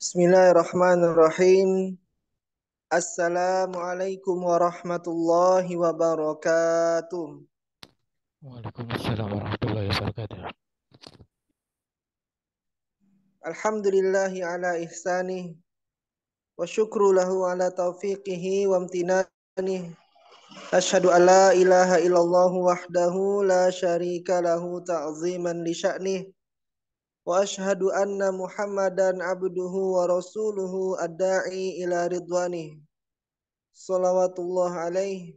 Bismillahirrahmanirrahim. Assalamualaikum warahmatullahi wabarakatuh. Waalaikumsalam warahmatullahi wabarakatuh. Alhamdulillahi ala ihsanih wa syukru lahu ala taufiqihi wa amtinanih. Asyhadu an la ilaha illallah wahdahu la syarika lahu ta'ziman li sya'nih. Wa asyhadu anna Muhammadan abduhu wa rasuluhu ad-da'i ila ridwanih. Salawatullah alaihi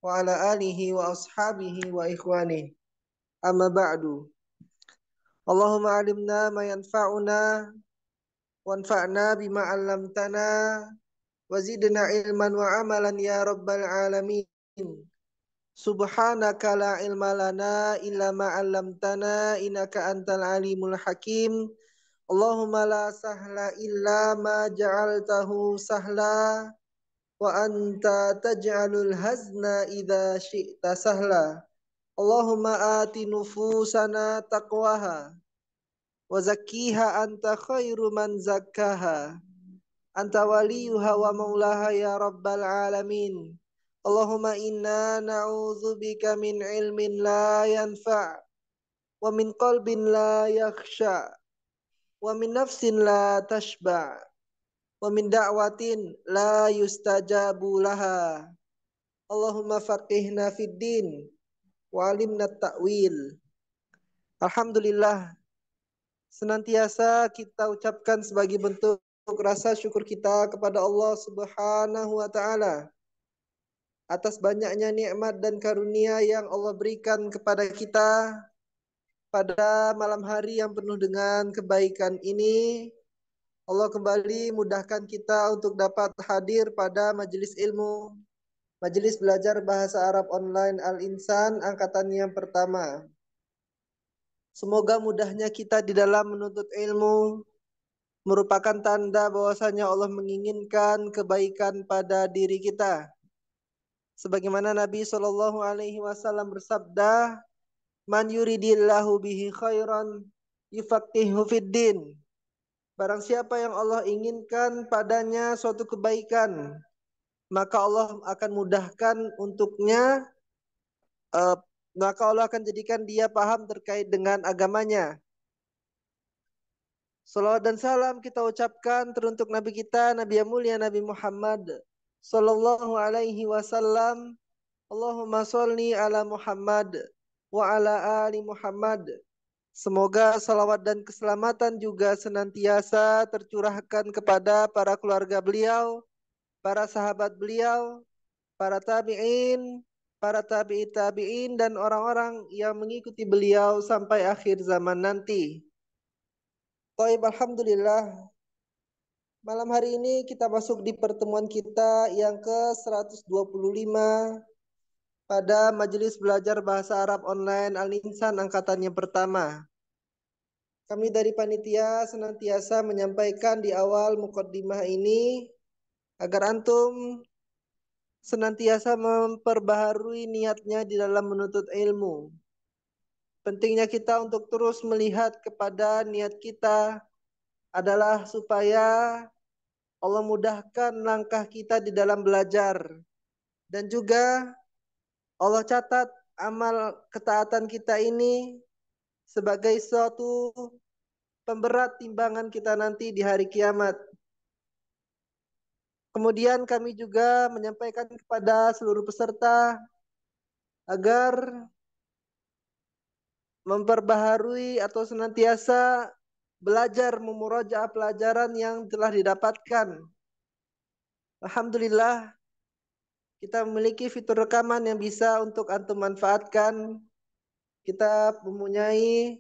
wa ala alihi wa ashabihi wa ikhwani. Amma ba'du. Allahumma alimna ma yanfa'una wanfa'na bima 'allamtana wa zidna ilman wa amalan ya rabbal alamin. Subhanaka la ilma lana illa ma 'allamtana innaka antal alimul hakim. Allahumma la sahla illa ma ja'altahu sahla wa anta taj'alul hazna idza syi'ta sahla. Allahumma ati nufusana taqwaha wa zakkiha anta khairu man zakkaha anta waliyuha wa maulaha ya rabbal alamin. Allahumma inna na'udzubika min ilmin la yanfa' wa min qalbin la yakhsha wa min nafsin la tashba' wa min da'watin la yustajabu laha. Allahumma faqihna fid din wa alimna ta'wil. Alhamdulillah, senantiasa kita ucapkan sebagai bentuk rasa syukur kita kepada Allah Subhanahu wa taala atas banyaknya nikmat dan karunia yang Allah berikan kepada kita pada malam hari yang penuh dengan kebaikan ini. Allah kembali mudahkan kita untuk dapat hadir pada majelis ilmu, majelis belajar bahasa Arab online Al-Insan angkatan yang pertama. Semoga mudahnya kita di dalam menuntut ilmu merupakan tanda bahwasanya Allah menginginkan kebaikan pada diri kita. Sebagaimana Nabi Shallallahu Alaihi Wasallam bersabda, "Man yuridillahu bihi khairan yufaqihu fiddin." Barang siapa yang Allah inginkan padanya suatu kebaikan, maka Allah akan mudahkan untuknya, uh, maka Allah akan jadikan dia paham terkait dengan agamanya. Salawat dan salam kita ucapkan teruntuk Nabi kita, Nabi yang mulia Nabi Muhammad Sallallahu Alaihi Wasallam. Allahumma sholli ala Muhammad wa ala ali Muhammad. Semoga salawat dan keselamatan juga senantiasa tercurahkan kepada para keluarga beliau, para sahabat beliau, para tabi'in, para tabi'i tabi'in, dan orang-orang yang mengikuti beliau sampai akhir zaman nanti. Baik, alhamdulillah. Malam hari ini kita masuk di pertemuan kita yang ke-125 pada majelis belajar bahasa Arab online Al-Insan angkatan yang pertama. Kami dari panitia senantiasa menyampaikan di awal mukaddimah ini agar antum senantiasa memperbaharui niatnya di dalam menuntut ilmu. Pentingnya kita untuk terus melihat kepada niat kita adalah supaya Allah mudahkan langkah kita di dalam belajar. Dan juga Allah catat amal ketaatan kita ini sebagai suatu pemberat timbangan kita nanti di hari kiamat. Kemudian kami juga menyampaikan kepada seluruh peserta agar memperbaharui atau senantiasa belajar memurajaah pelajaran yang telah didapatkan. Alhamdulillah, kita memiliki fitur rekaman yang bisa untuk antum manfaatkan. Kita mempunyai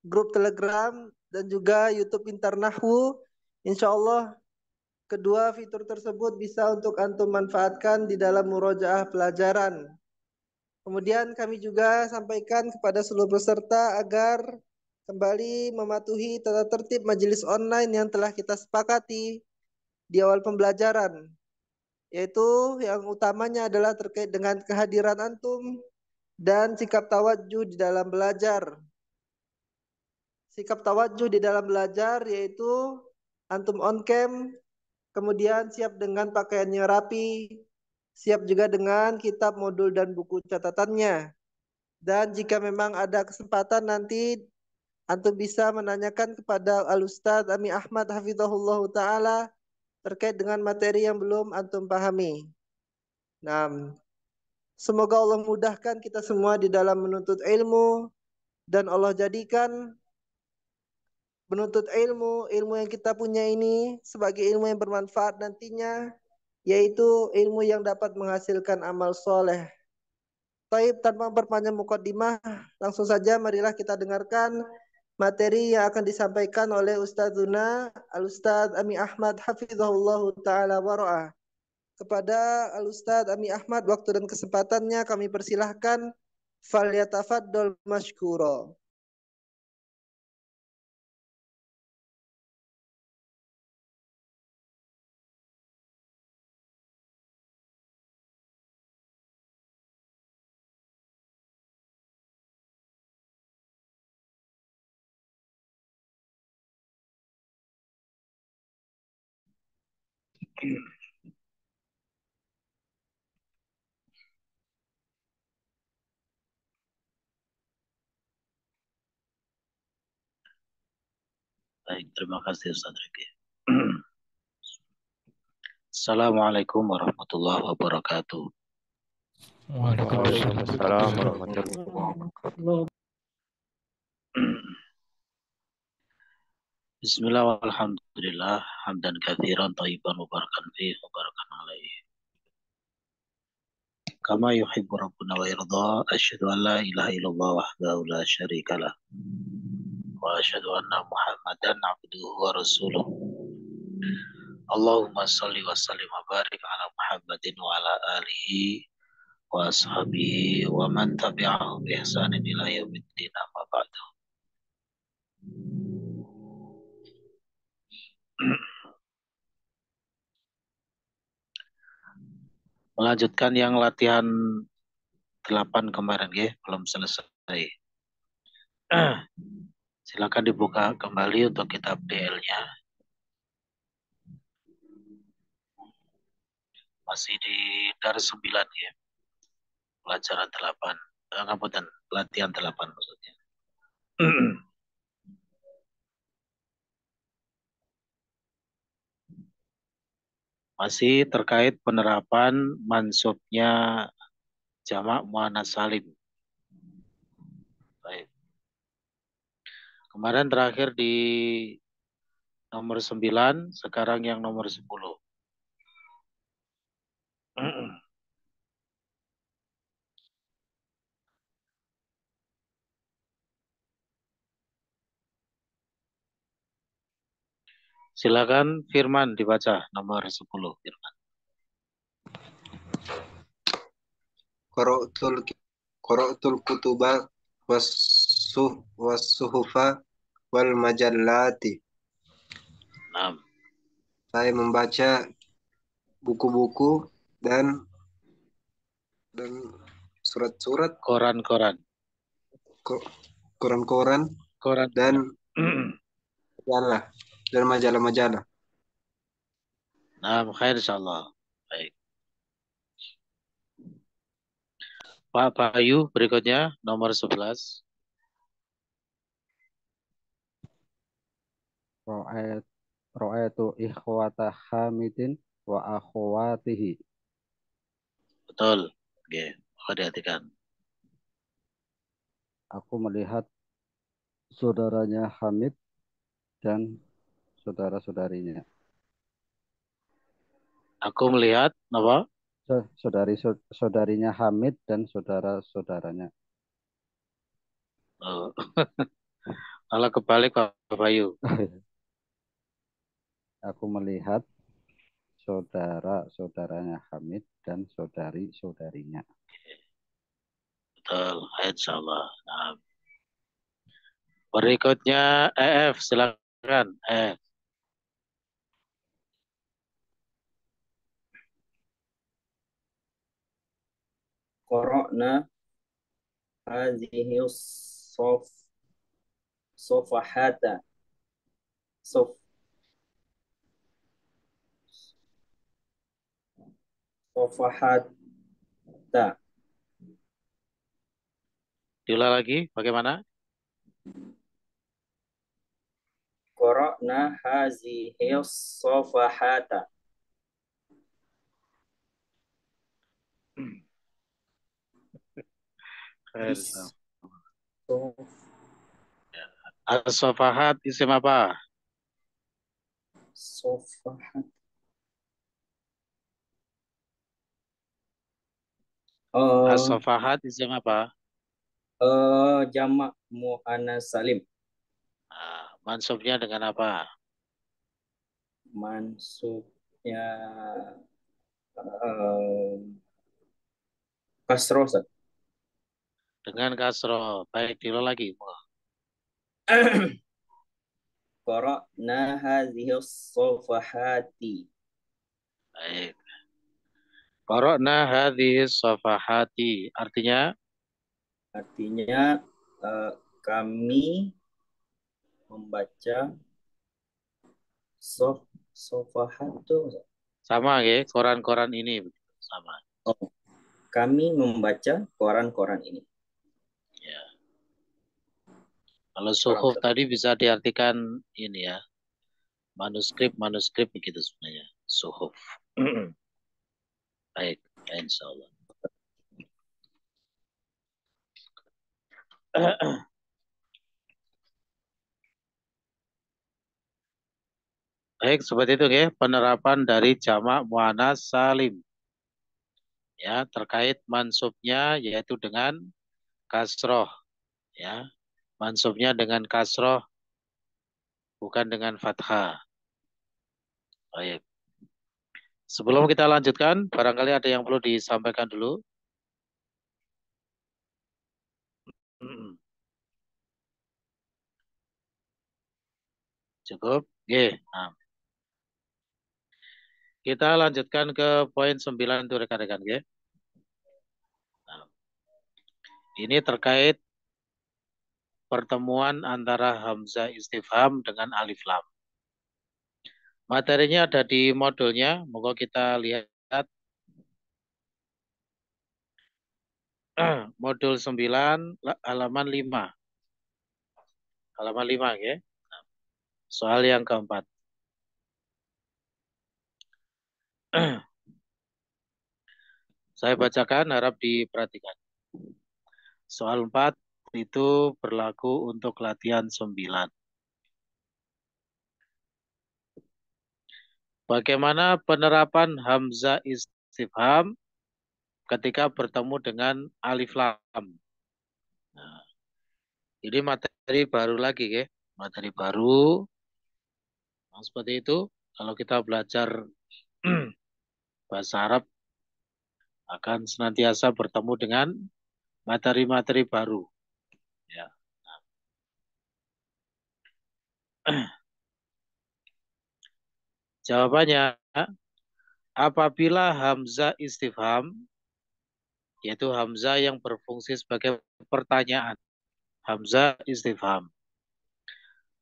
grup Telegram dan juga YouTube Internahwu. Insya Allah kedua fitur tersebut bisa untuk antum manfaatkan di dalam murojaah pelajaran. Kemudian kami juga sampaikan kepada seluruh peserta agar kembali mematuhi tata tertib majelis online yang telah kita sepakati di awal pembelajaran. Yaitu yang utamanya adalah terkait dengan kehadiran antum dan sikap tawadjuh di dalam belajar. Sikap tawadjuh di dalam belajar yaitu antum on cam, kemudian siap dengan pakaiannya rapi, siap juga dengan kitab, modul, dan buku catatannya. Dan jika memang ada kesempatan nanti antum bisa menanyakan kepada Al-Ustadz Ami Ahmad Hafizahullah Ta'ala terkait dengan materi yang belum antum pahami. Nah, semoga Allah mudahkan kita semua di dalam menuntut ilmu dan Allah jadikan menuntut ilmu yang kita punya ini sebagai ilmu yang bermanfaat nantinya, yaitu ilmu yang dapat menghasilkan amal soleh. Taib, tanpa memperpanjang mukaddimah, langsung saja marilah kita dengarkan materi yang akan disampaikan oleh Ustadzuna Al-Ustadz Ami Ahmad Hafizahullah Ta'ala Wara'ah. Kepada Al-Ustadz Ami Ahmad, waktu dan kesempatannya kami persilahkan. Falyatafaddal mashkura. Baik, terima kasih Ustaz Riki. Assalamualaikum warahmatullahi wabarakatuh. Waalaikumsalam warahmatullahi wabarakatuh. Bismillah walhamdulillah, hamdan katsiran thayyiban mubarakan fihi wa barakan alaihi. Kama yuhibbu rabbuna wa yarda, asyhadu an la ilaha illallah wahdahu la syarika lah. Wa asyhadu anna Muhammadan abduhu wa rasuluh. Allahumma salli wa sallim wa barik ala Muhammadin wa ala alihi wa ashabihi wa man tabi'ahu bi ihsanin ila yaumiddin, amma ba'du. Melanjutkan yang latihan 8 kemarin ya, belum selesai. Silakan dibuka kembali untuk kitab DL-nya. Masih di Dars 9 ya. Pelajaran 8. Ngapunten, latihan 8 maksudnya. Masih terkait penerapan mansubnya jamak muannats salim. Baik. Kemarin terakhir di nomor 9, sekarang yang nomor 10. Silakan Firman dibaca nomor 10 Firman. Qara'tul kutuba was-suhufa wal majallati. Nah, Saya membaca buku-buku dan surat-surat, koran-koran. koran-koran Koran dan majalah-majalah. Nah, khair insyaallah. Baik. Pak Bayu berikutnya nomor 11. Ra'aitu ikhwata Hamidin wa akhwatihi. Betul. Oke, perhatikan. Aku melihat saudaranya Hamid dan saudara-saudarinya. Aku melihat apa? Saudarinya Hamid dan saudara-saudaranya. Oh. Kalau kebalik Pak Bayu. Aku melihat saudara-saudaranya Hamid dan saudari-saudarinya. Betul, insyaallah. Nah. Berikutnya EF, silakan. EF. Qara'na hadhihi safahata Sofahata. Diulang lagi, bagaimana? Qara'na hazihis sofahata. Bis As-Safahat isim apa? sofahat. As-Safahat isim apa? Jamak muannas salim. Nah, mansubnya dengan apa? Mansubnya kasroh. Ustaz. Dengan kasroh. Baik, diulang lagi. Qara'na hazihis sofahati. Baik. Qara'na hadhis safahati. Artinya, Artinya kami membaca sofahat itu. sama ya, koran-koran ini. Sama. Oh, kami membaca koran-koran ini. Ya. Kalau suhuf tadi bisa diartikan ini ya, manuskrip begitu sebenarnya. Suhuf. Baik, insya Allah. Baik, seperti itu ya, penerapan dari jamak muannas salim. Ya, terkait mansubnya yaitu dengan kasroh. Ya, mansubnya dengan kasroh, bukan dengan fathah. Baik. Sebelum kita lanjutkan, barangkali ada yang perlu disampaikan dulu. Cukup? Oke. Nah, kita lanjutkan ke poin 9 itu rekan-rekan ya. Nah, ini terkait pertemuan antara hamzah istifham dengan alif lam. Materinya ada di modulnya, moga kita lihat modul 9 halaman 5. Halaman 5 ya. Soal yang keempat. Saya bacakan, harap diperhatikan. Soal 4 itu berlaku untuk latihan 9. Bagaimana penerapan hamzah istifham ketika bertemu dengan alif lam? Nah, ini materi baru lagi ya. Materi baru. Nah, seperti itu. Kalau kita belajar bahasa Arab akan senantiasa bertemu dengan materi-materi baru. Ya. Jawabannya, apabila hamzah istifham, yaitu hamzah yang berfungsi sebagai pertanyaan, hamzah istifham,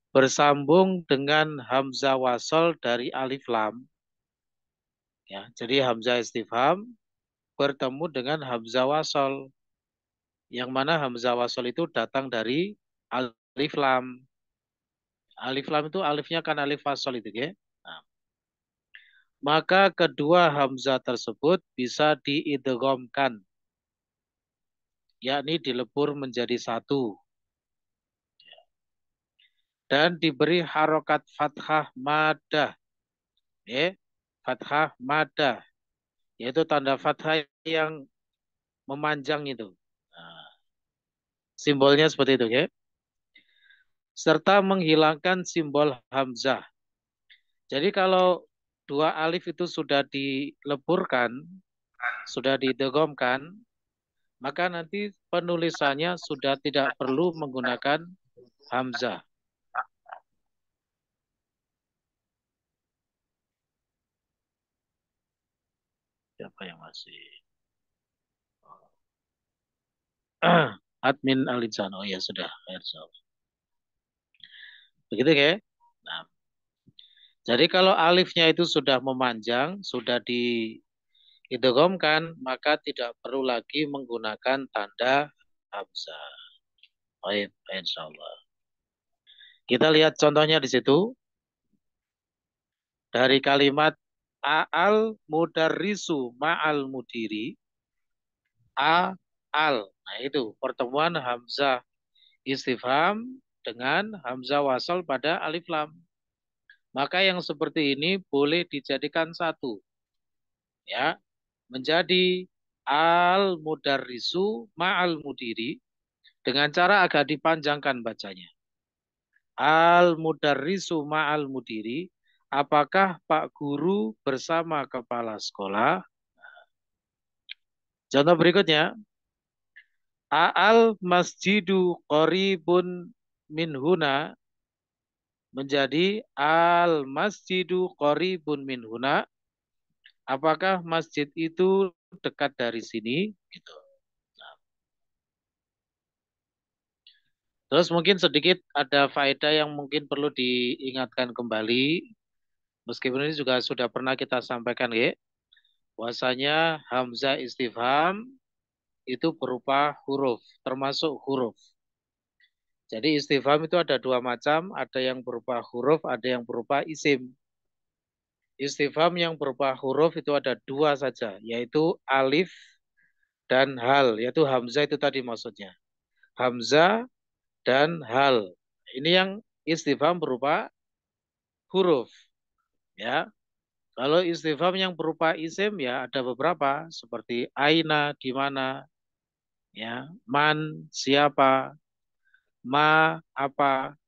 bersambung dengan hamzah wasol dari alif lam, ya, jadi hamzah istifham bertemu dengan hamzah wasol, yang mana hamzah wasol itu datang dari alif lam. Alif lam itu alifnya kan alif wasol itu ya. Nah, maka kedua hamzah tersebut bisa diidghamkan, yakni dilebur menjadi satu dan diberi harokat fathah madah, ya, fathah madah, yaitu tanda fathah yang memanjang itu. Nah, simbolnya seperti itu ya. Serta menghilangkan simbol hamzah. Jadi kalau dua alif itu sudah dileburkan, sudah didegomkan, maka nanti penulisannya sudah tidak perlu menggunakan hamzah. Siapa yang masih? Admin Alinsan. Oh ya sudah. Begitu ya. Nah, jadi kalau alifnya itu sudah memanjang, sudah idghamkan, maka tidak perlu lagi menggunakan tanda hamzah. Baik, insyaallah. Kita lihat contohnya di situ. Dari kalimat al mudarrisu ma'al mudiri, al. Nah, itu pertemuan hamzah istifham dengan hamzah wasal pada alif lam. Maka yang seperti ini boleh dijadikan satu. Ya, menjadi al mudarrisu ma'al mudiri dengan cara agak dipanjangkan bacanya. Al mudarrisu ma'al mudiri, apakah Pak Guru bersama kepala sekolah? Contoh berikutnya, al masjidu qaribun min huna menjadi al masjidu qaribun min huna, apakah masjid itu dekat dari sini? Gitu. Nah. Terus mungkin sedikit ada faedah yang mungkin perlu diingatkan kembali, meskipun ini juga sudah pernah kita sampaikan, ya. Bahwasanya hamzah istifham itu berupa huruf, termasuk huruf. Jadi istifham itu ada dua macam, ada yang berupa huruf, ada yang berupa isim. Istifham yang berupa huruf itu ada dua saja, yaitu alif dan hal, yaitu hamzah itu tadi maksudnya. Hamzah dan hal. Ini yang istifham berupa huruf. Ya. Kalau istifham yang berupa isim ya ada beberapa, seperti aina, di mana, ya, man, siapa, ma, apa,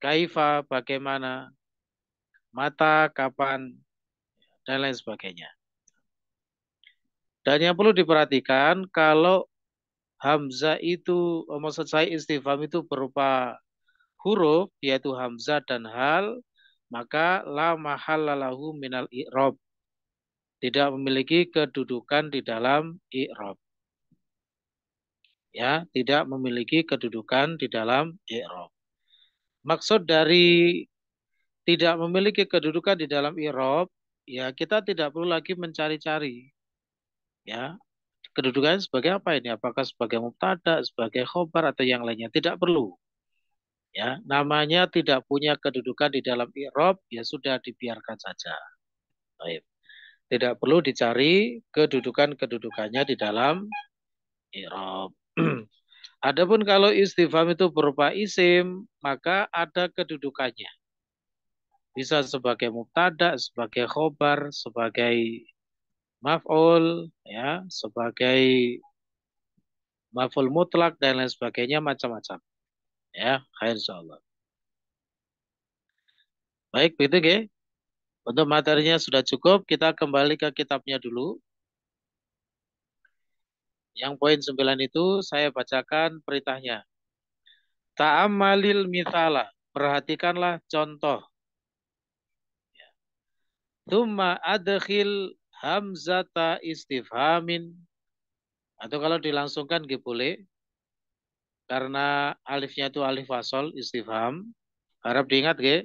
kaifa, bagaimana, mata, kapan, dan lain sebagainya. Dan yang perlu diperhatikan, kalau hamzah itu, maksud saya istifham itu berupa huruf, yaitu hamzah dan hal, maka la mahallalahu minal i'rab. Tidak memiliki kedudukan di dalam i'rab. Ya, tidak memiliki kedudukan di dalam i'rab. Maksud dari tidak memiliki kedudukan di dalam i'rab, ya kita tidak perlu lagi mencari-cari. Ya, kedudukannya sebagai apa ini? Apakah sebagai mubtada, sebagai khobar atau yang lainnya? Tidak perlu. Ya, namanya tidak punya kedudukan di dalam i'rab, ya sudah dibiarkan saja. Baik. Tidak perlu dicari kedudukan-kedudukannya di dalam i'rab. Adapun kalau istifham itu berupa isim, maka ada kedudukannya. Bisa sebagai mubtada, sebagai khobar, sebagai maf'ul, ya, sebagai maf'ul mutlak dan lain sebagainya, macam-macam. Ya, insyaallah. Baik, begitu ya. Untuk materinya sudah cukup, kita kembali ke kitabnya dulu. Yang poin 9 itu saya bacakan perintahnya. Ta'amalil mithala, perhatikanlah contoh. Tsumma adkhil hamzata istifhamin, atau kalau dilangsungkan gitu boleh, karena alifnya itu alif wasol istifham. Harap diingat ge,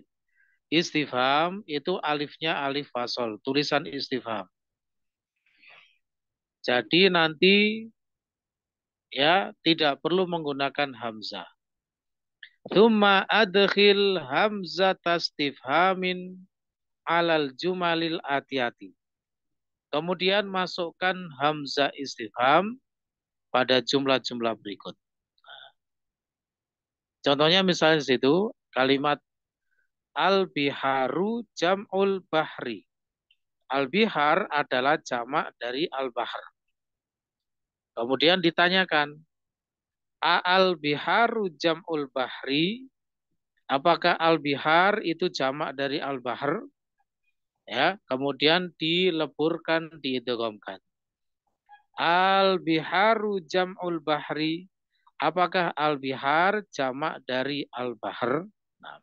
istifham itu alifnya alif wasol, tulisan istifham. Jadi nanti ya tidak perlu menggunakan hamzah. Tsumma adkhil hamzata istifhamin alal jumalil atiyati. Kemudian masukkan hamzah istifham pada jumlah-jumlah berikut. Contohnya misalnya di situ kalimat al-biharu jam'ul bahri. Al-bihar adalah jamak dari al-bahr. Kemudian ditanyakan, al-biharu jam'ul bahri, apakah al-bihar itu jamak dari al-bahr? Ya, kemudian dileburkan, diidghamkan. Al-biharu jam'ul bahri, apakah al-bihar jamak dari al-bahr? Nah,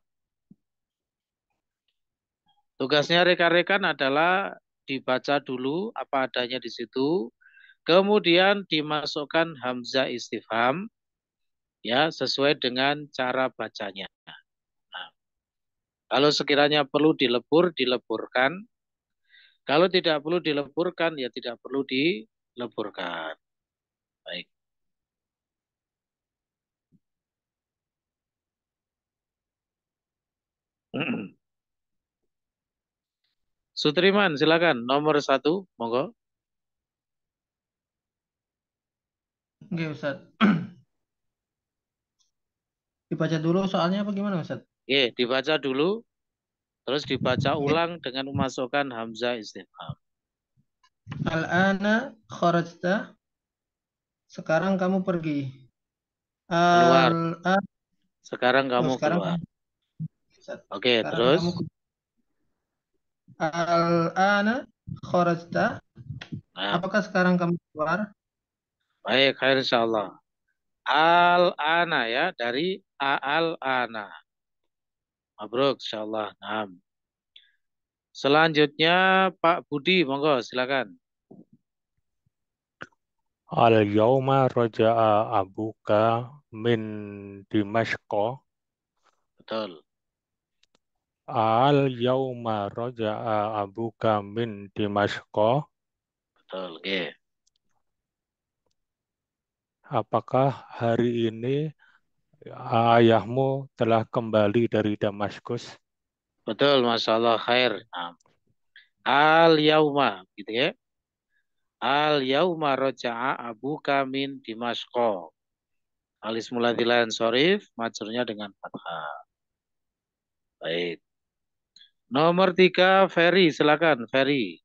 tugasnya rekan-rekan adalah dibaca dulu apa adanya di situ, kemudian dimasukkan hamzah istifham, ya, sesuai dengan cara bacanya. Nah, kalau sekiranya perlu dilebur, dileburkan. Kalau tidak perlu dileburkan, ya tidak perlu dileburkan. Baik. Sutriman, silakan. Nomor 1, monggo. Oke, Ustaz. Dibaca dulu soalnya apa gimana, Ustaz? Oke, dibaca dulu. Terus dibaca ulang dengan memasukkan hamzah istifham. Al-ana kharajta. Sekarang kamu pergi. Keluar. Al-an. Sekarang kamu Sekarang keluar. kamu. Ustaz. Oke, Sekarang terus. kamu. Al-ana kharajta. Nah, Apakah sekarang kamu keluar? baik, khair insyaallah. Al-ana ya, dari al-ana. Mabruk insyaallah. Nah. Selanjutnya Pak Budi, monggo silakan. Al-yawma raja'a abuka min Dimashqa. Betul. Al-yawma raja'a abuka min Dimashqa. Betul, oke. Apakah hari ini ayahmu telah kembali dari Damaskus? Betul, Masya Allah, khair. Nah. Al-yauma, gitu ya. Al-yauma raja'a abuka min Dimashqa. Alis muladilan sorif, majurnya dengan fathah. Baik. Nomor 3, Ferry, silakan, Ferry.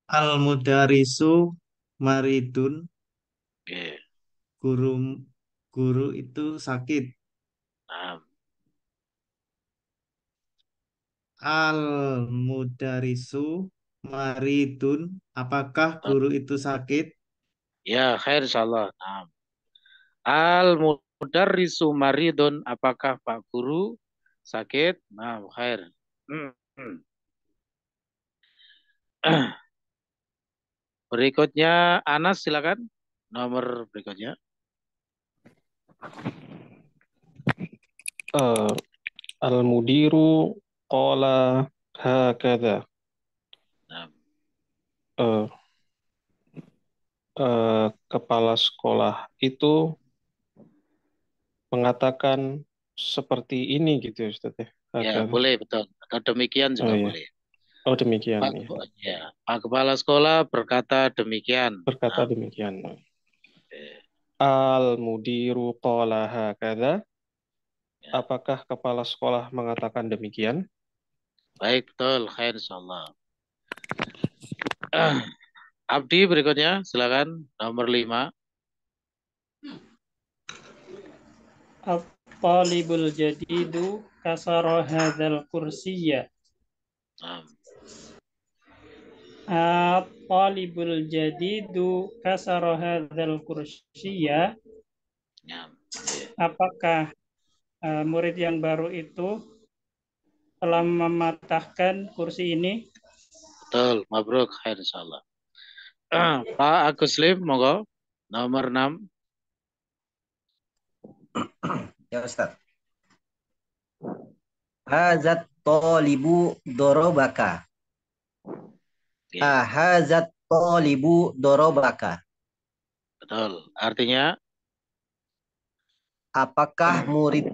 Al-mudarisu maridun. Oke. Guru itu sakit. Nah, Al-mudarisu maridun. Apakah guru itu sakit? ya, khair insyaallah. Nah. Al-mudarrisu maridun, apakah Pak Guru sakit? Nah, khair. Berikutnya Anas silakan. Nomor berikutnya. Al-mudiru qala hakadha. Nah, Kepala sekolah itu mengatakan seperti ini gitu ya Ustaz ya. ya Hakadha. boleh, betul. Atau demikian juga Oh, iya. boleh. Oh demikian Pak, ya. ya, Pak Kepala Sekolah berkata demikian. Berkata Nah, demikian. eh, Al-mudiru qala hakadha. ya. Apakah kepala sekolah mengatakan demikian? Baik, betul. Khair insyaallah. Abdi berikutnya, silakan. Nomor 5. At-talibul jadidu kasara hadzal kursiyya. At-talibul jadidu kasara hadzal kursiyya. Apakah murid yang baru itu telah mematahkan kursi ini? Betul, mabruk, khair insyaallah. Pak Agus Lim, monggo. Nomor 6. Ya Ustaz. Hazat talibu dorobaka. Hazat talibu dorobaka. Betul. Artinya? Apakah murid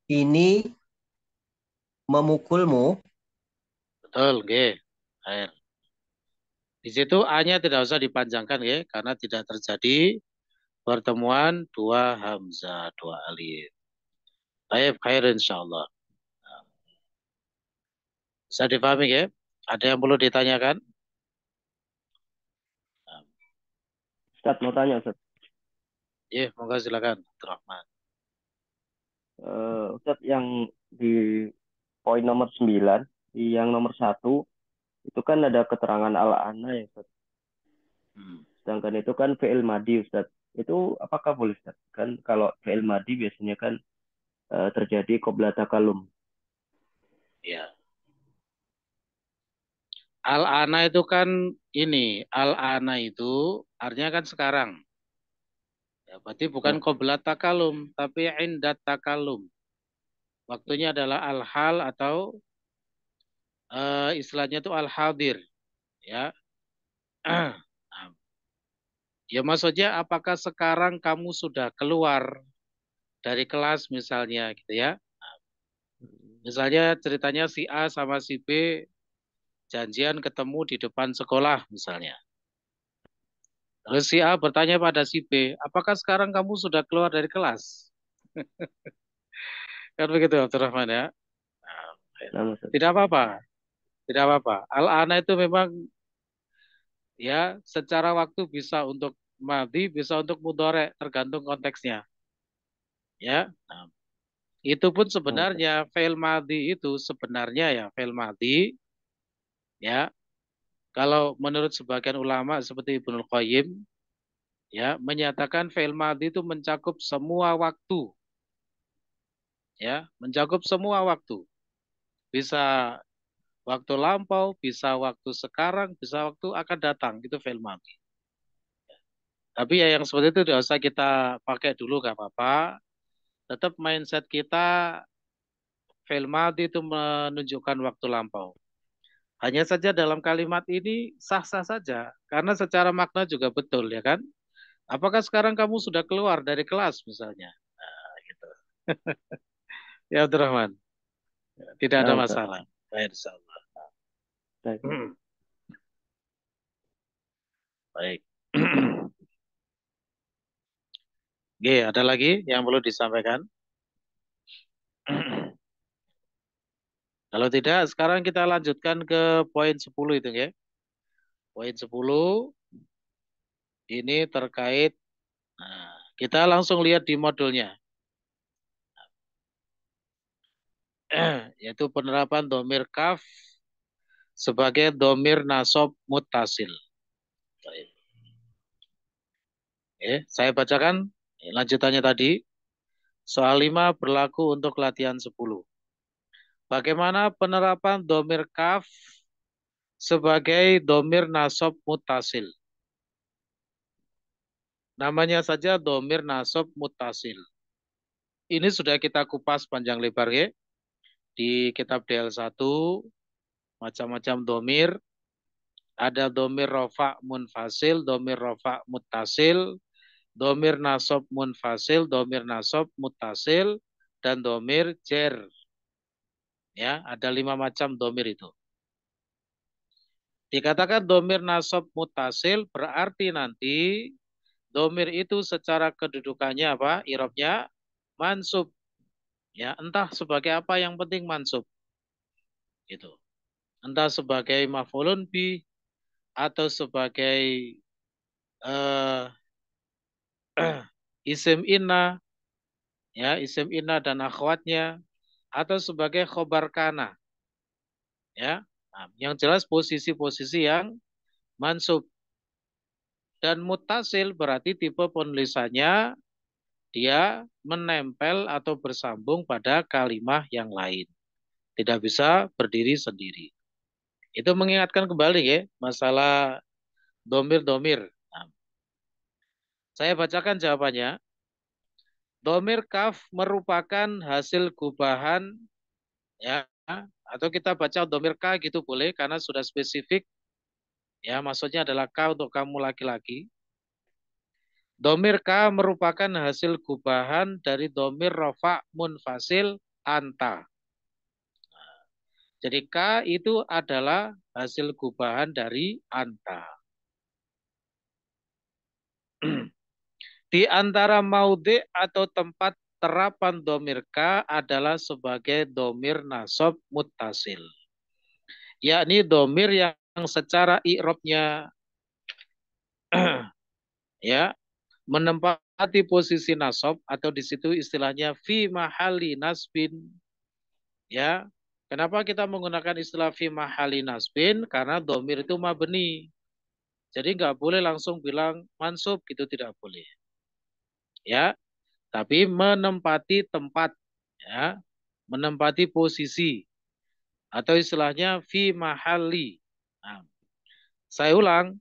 ini memukulmu? Betul, nggih. Khair. Di situ A-nya tidak usah dipanjangkan ya, karena tidak terjadi pertemuan dua hamzah, dua alif. Baik, khair insyaallah. Bisa dipahami ya? Ada yang perlu ditanyakan? Ustaz mau tanya Ustaz. Iya, monggo silakan, Abdurrahman. Ustaz yang di poin nomor 9, di yang nomor 1 itu kan ada keterangan al-ana ya Ustaz. Sedangkan itu kan fi'il madi Ustaz. Itu apakah boleh Ustaz? Kan kalau fi'il madi biasanya kan terjadi qabla takalum. Ya. Al-ana itu kan ini, al-ana itu artinya kan sekarang. Ya, berarti bukan qabla takalum, tapi indat takalum. Waktunya adalah al-hal atau istilahnya itu al-hadir, ya. Ya maksudnya apakah sekarang kamu sudah keluar dari kelas misalnya gitu ya. Misalnya ceritanya si A sama si B janjian ketemu di depan sekolah misalnya. Terus si A bertanya pada si B, apakah sekarang kamu sudah keluar dari kelas? Kan begitu Abdurrahman ya. Nah, Ustaz. Tidak apa-apa. Tidak apa-apa. Al-ana itu memang ya secara waktu bisa untuk madhi, bisa untuk mudhari, tergantung konteksnya. Ya. Nah, itu pun sebenarnya fi'il madhi itu sebenarnya ya fi'il madhi ya. Kalau menurut sebagian ulama seperti Ibnul Qayyim ya menyatakan fi'il madhi itu mencakup semua waktu. Ya, mencakup semua waktu. Bisa waktu lampau, bisa waktu sekarang, bisa waktu akan datang, itu fi'il madhi. Tapi ya yang seperti itu tidak usah kita pakai dulu, gak apa-apa. Tetap mindset kita fi'il madhi itu menunjukkan waktu lampau. Hanya saja dalam kalimat ini sah-sah saja, karena secara makna juga betul, ya kan? Apakah sekarang kamu sudah keluar dari kelas misalnya? Nah, gitu. Ya Abdurrahman, tidak ada Nah, Ustaz. masalah. Baik, insyaallah. Baik. Baik. Oke, ada lagi yang perlu disampaikan? Kalau tidak, sekarang kita lanjutkan ke poin 10 itu ya. Poin 10 ini terkait, nah, kita langsung lihat di modulnya. Yaitu penerapan domir kaf sebagai domir nasob mutasil. Saya bacakan lanjutannya tadi. Soal 5 berlaku untuk latihan 10. Bagaimana penerapan domir kaf sebagai domir nasob mutasil? Namanya saja domir nasob mutasil. Ini sudah kita kupas panjang lebar ya. Di kitab DL1, macam-macam domir. Ada domir rofa munfasil, domir rofa mutasil, domir nasob munfasil, domir nasob mutasil, dan domir jer. Ya, ada 5 macam domir itu. Dikatakan domir nasob mutasil berarti nanti domir itu secara kedudukannya apa? Irobnya mansub. Ya, entah sebagai apa yang penting mansub. Gitu. Entah sebagai maf'ulun bi atau sebagai isim inna, ya, isim inna dan akhwatnya, atau sebagai khobar kana. Ya. Nah, yang jelas posisi-posisi yang mansub. Dan mutasil berarti tipe penulisannya dia menempel atau bersambung pada kalimat yang lain. Tidak bisa berdiri sendiri. Itu mengingatkan kembali ya masalah domir-domir. Nah, saya bacakan jawabannya. Domir kaf merupakan hasil gubahan ya, atau kita baca domir ka gitu boleh karena sudah spesifik. Ya, maksudnya adalah ka untuk kamu laki-laki. Domir ka merupakan hasil gubahan dari domir rofa munfasil anta. Jadi ka itu adalah hasil gubahan dari anta. Di antara maudhi atau tempat terapan domir ka adalah sebagai domir nasob muttasil. Yakni domir yang secara i'robnya ya menempati posisi nasob atau di situ istilahnya fi mahali nasbin. Ya, kenapa kita menggunakan istilah fi mahali nasbin? Karena domir itu mabni. Jadi nggak boleh langsung bilang mansub gitu, tidak boleh. Ya, tapi menempati tempat, ya, menempati posisi atau istilahnya fi mahali. Nah, saya ulang,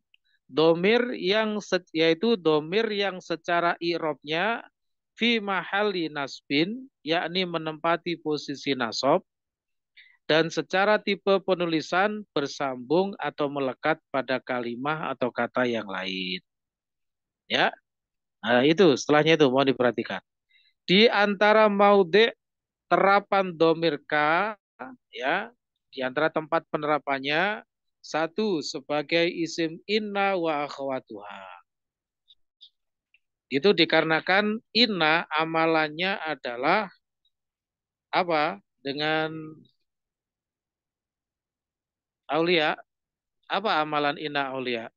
domir yang yaitu domir yang secara i'robnya fi mahali nasbin, yakni menempati posisi nasob, dan secara tipe penulisan bersambung atau melekat pada kalimat atau kata yang lain. Ya, nah, itu setelahnya itu mohon diperhatikan. Di antara maudhi terapan domir ka, ya, di antara tempat penerapannya, satu sebagai isim inna wa akhwatuha. Itu dikarenakan inna amalannya adalah apa? Dengan aulia. Apa amalan inna aulia?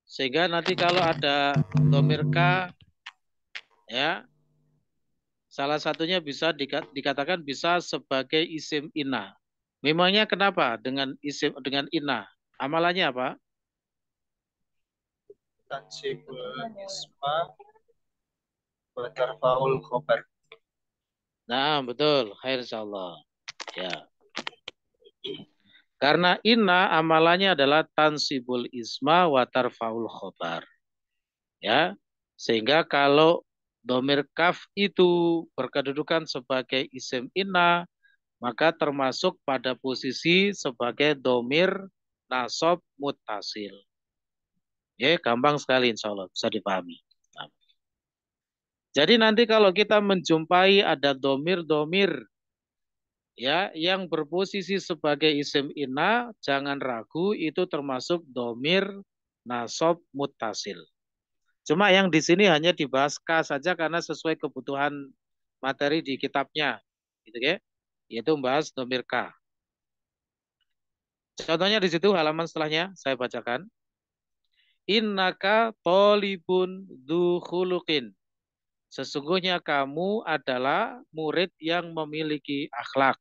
Sehingga nanti kalau ada domir ka, ya, salah satunya bisa dikatakan bisa sebagai isim inna. Memangnya kenapa dengan isim dengan inna? Amalannya apa? Tansibul isma wa tarfa'ul khobar. Nah, betul. Khair insyaallah. Ya. Karena inna amalannya adalah tansibul isma wa tarfa'ul khobar. Ya. Sehingga kalau domir kaf itu berkedudukan sebagai isim inna, maka termasuk pada posisi sebagai domir nasob mutasil. Ya, gampang sekali insya Allah, bisa dipahami. Nah, jadi nanti kalau kita menjumpai ada domir-domir ya yang berposisi sebagai isim inna, jangan ragu itu termasuk domir nasob mutasil. Cuma yang di sini hanya dibahas K saja karena sesuai kebutuhan materi di kitabnya, gitu ya. Yaitu membahas domir K. Contohnya di situ halaman setelahnya saya bacakan. Innaka tolibun du khuluqin. Sesungguhnya kamu adalah murid yang memiliki akhlak.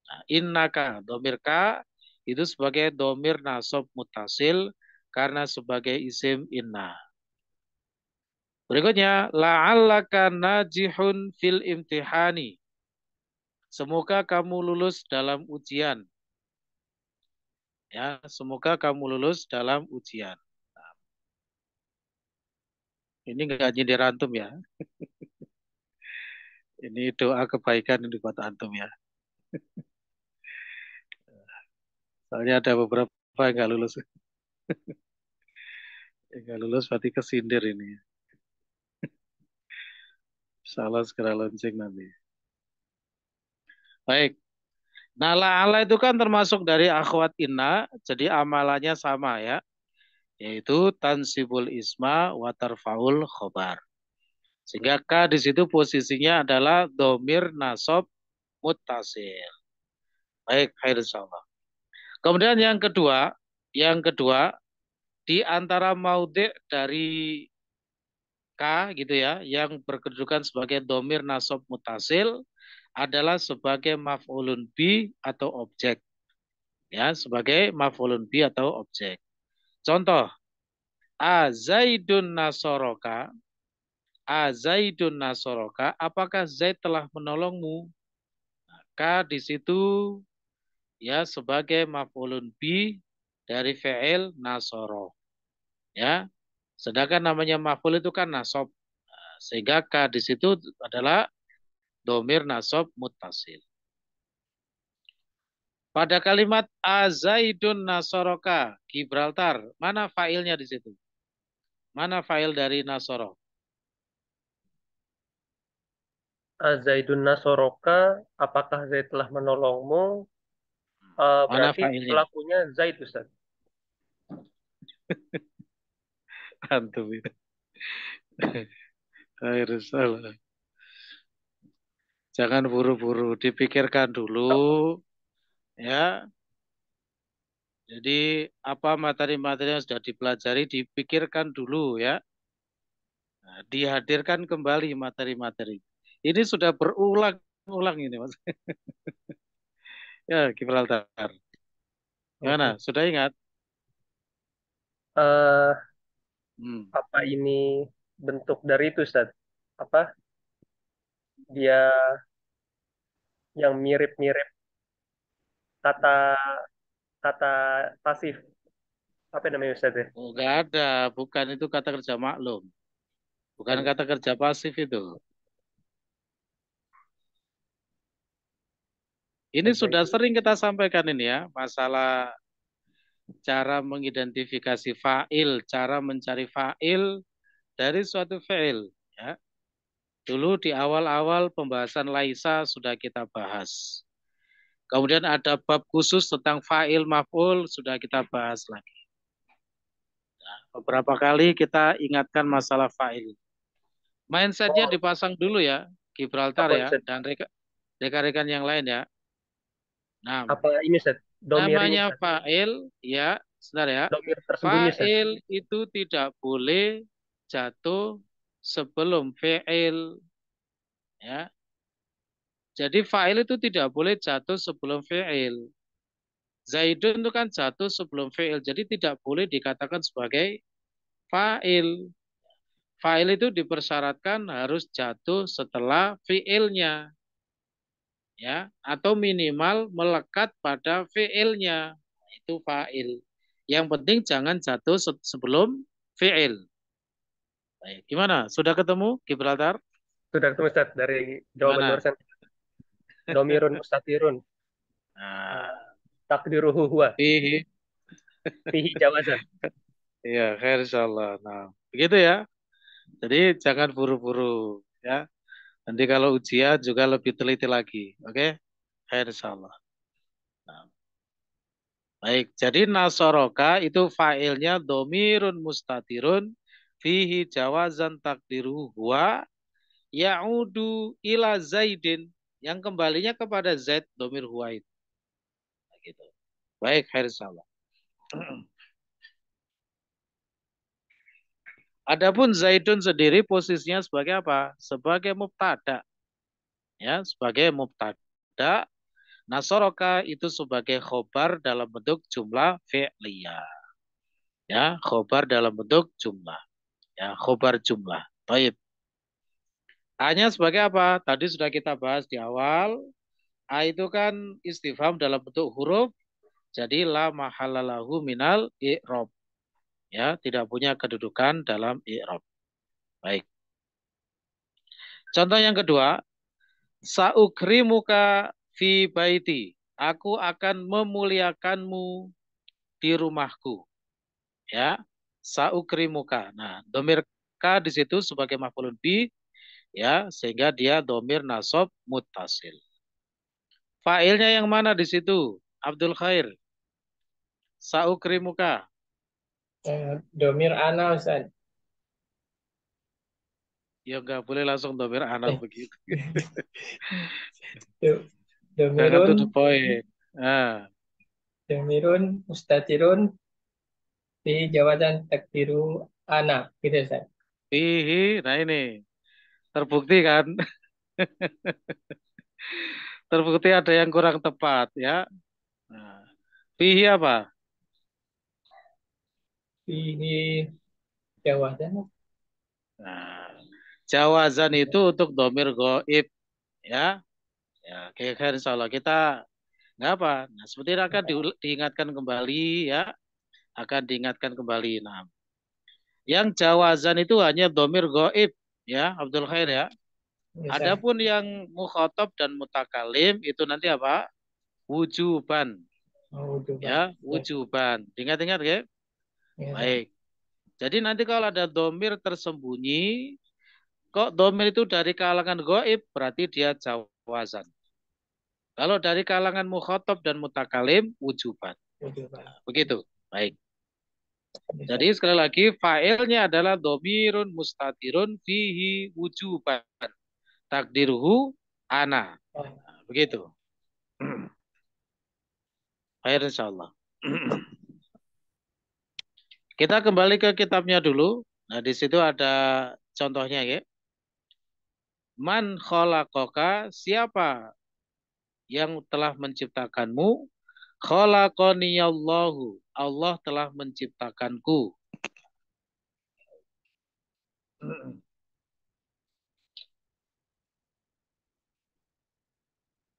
Nah, innaka, domir ka, itu sebagai domir nasob mutasil karena sebagai isim inna. Berikutnya, la'allaka najihun fil imtihani. Semoga kamu lulus dalam ujian. Ya, semoga kamu lulus dalam ujian. Nah, ini enggak nyindir antum ya. Ini doa kebaikan yang dibuat antum ya. Soalnya ada beberapa yang nggak lulus. Yang nggak lulus berarti kesindir ini. Salah segera lonceng nanti. Baik. Nah, la'ala itu kan termasuk dari akhwat inna, jadi amalannya sama ya. Yaitu tansibul isma wa tarfaul khobar. Sehingga K di situ posisinya adalah domir nasob muttasil. Baik, khair insyaallah. Kemudian yang kedua di antara maudhi dari K gitu ya, yang berkedudukan sebagai domir nasob mutasil adalah sebagai maf'ulun bi atau objek. Ya, sebagai maf'ulun bi atau objek. Contoh, a Zaidun nasoroka, a Zaidun nasoroka, apakah Zaid telah menolongmu? K di situ ya sebagai maf'ulun bi dari fi'il nasoro. Ya. Sedangkan namanya maf'ul itu kan nasob. Sehingga K di situ adalah domir nasob muttasil. Pada kalimat Azaidun nasoroka, Gibraltar, mana failnya di situ? Mana fail dari nasoro? Zaidun nasoroka, apakah Zaid telah menolongmu? Mana Berarti failnya? pelakunya Zaid, Ustaz. Antum itu. Salah. Jangan buru-buru, dipikirkan dulu. Ya. Jadi apa materi-materi yang sudah dipelajari dipikirkan dulu ya. Nah, dihadirkan kembali materi-materi. Ini sudah berulang-ulang ini Mas. Ya, Gibraltar. Gimana? Oke. Sudah ingat? Eh, Hmm. Apa ini bentuk dari itu, Ustaz? Apa? Dia yang mirip-mirip kata kata pasif. Apa namanya, Ustaz ya? Oh, enggak ada. Bukan itu kata kerja maklum. Bukan Bukan. kata kerja pasif itu. Ini sudah sering kita sampaikan ini ya, masalah cara mengidentifikasi fa'il, cara mencari fa'il dari suatu fi'il. Ya. Dulu di awal-awal pembahasan laisa sudah kita bahas. Kemudian ada bab khusus tentang fa'il maf'ul sudah kita bahas lagi. Nah, beberapa kali kita ingatkan masalah fa'il. Mindsetnya dipasang dulu ya, Gibraltar ya, dan rekan-rekan yang lain ya. Nah, Apa ini Ustaz? namanya fa'il, ya, sebentar ya. Domir tersembunyi Ustaz. Fa'il itu tidak boleh jatuh sebelum fi'il. Ya. Jadi fa'il itu tidak boleh jatuh sebelum fi'il. Zaidun itu kan jatuh sebelum fi'il. Jadi tidak boleh dikatakan sebagai fa'il. Fa'il itu dipersyaratkan harus jatuh setelah fi'ilnya. Ya, atau minimal melekat pada fi'ilnya. Itu fa'il. Yang penting jangan jatuh sebelum fi'il. Baik, gimana? Sudah ketemu Gibraltar? Sudah ketemu Ustaz dari jawaban barusan. Domirun mustatirun. Takdiruhu huwa. Fihi. Fihi jawazan. Iya, khair insyaallah. Nah, begitu ya. Jadi jangan buru-buru ya. Nanti kalau ujian juga lebih teliti lagi. Oke? Khair insyaallah. Nah. Baik, jadi nasoroka itu fa'ilnya domirun mustatirun fihi jawazan takdiru huwa ya'udu ila zaidin yang kembalinya kepada zaid domir huwa itu. Nah, gitu. Baik, khair insyaallah. Adapun Zaidun sendiri posisinya sebagai apa? Sebagai mubtada. Ya, sebagai mubtada. Nasoroka itu sebagai khobar dalam bentuk jumlah fi'liyah. Ya, khobar dalam bentuk jumlah. Ya, khobar jumlah. Baik. A-nya sebagai apa? Tadi sudah kita bahas di awal. A itu kan istifham dalam bentuk huruf. Jadi la mahallalahu minal i'rob. Ya, tidak punya kedudukan dalam i'rob. Baik. Contoh yang kedua, saukrimuka fi baiti. Aku akan memuliakanmu di rumahku. Ya, saukrimuka. Nah, domir ka di situ sebagai maf'ulun bi, ya, sehingga dia domir nasab muttasil. Fa'ilnya yang mana di situ? Abdul Khair. Saukrimuka. Domir ana Ustaz. Ya nggak boleh langsung domir ana begitu. Jangan to the Domirun point. Nah. Domirun mustatirun fi jawazan takdiru ana gitu Ustaz. Fihi, nah ini terbukti kan? Terbukti ada yang kurang tepat ya. Nah, fihi apa? Fihi jawazan. Nah, jawazan itu untuk domir goib ya. Ya, kira insya Allah kita nggak apa. Nah, seperti ini akan diingatkan kembali ya. Akan diingatkan kembali. Nah, yang jawazan itu hanya domir goib ya, Abdul Khair ya. Adapun yang mukhotob dan mutakalim itu nanti apa? Wujuban. Ya, wujuban. Ingat-ingat ya. Baik. Jadi nanti kalau ada domir tersembunyi, kok domir itu dari kalangan goib, berarti dia jawazan. Kalau dari kalangan mukhotob dan mutakalim, wujuban. Nah, begitu. Baik. Jadi sekali lagi, fa'ilnya adalah domirun mustatirun fihi wujuban. Takdiruhu ana. Nah, begitu. Baik, insyaallah. Kita kembali ke kitabnya dulu. Nah, di situ ada contohnya ya. Man khalaqaka, siapa yang telah menciptakanmu? Khalaqaniyallahu, Allah telah menciptakanku.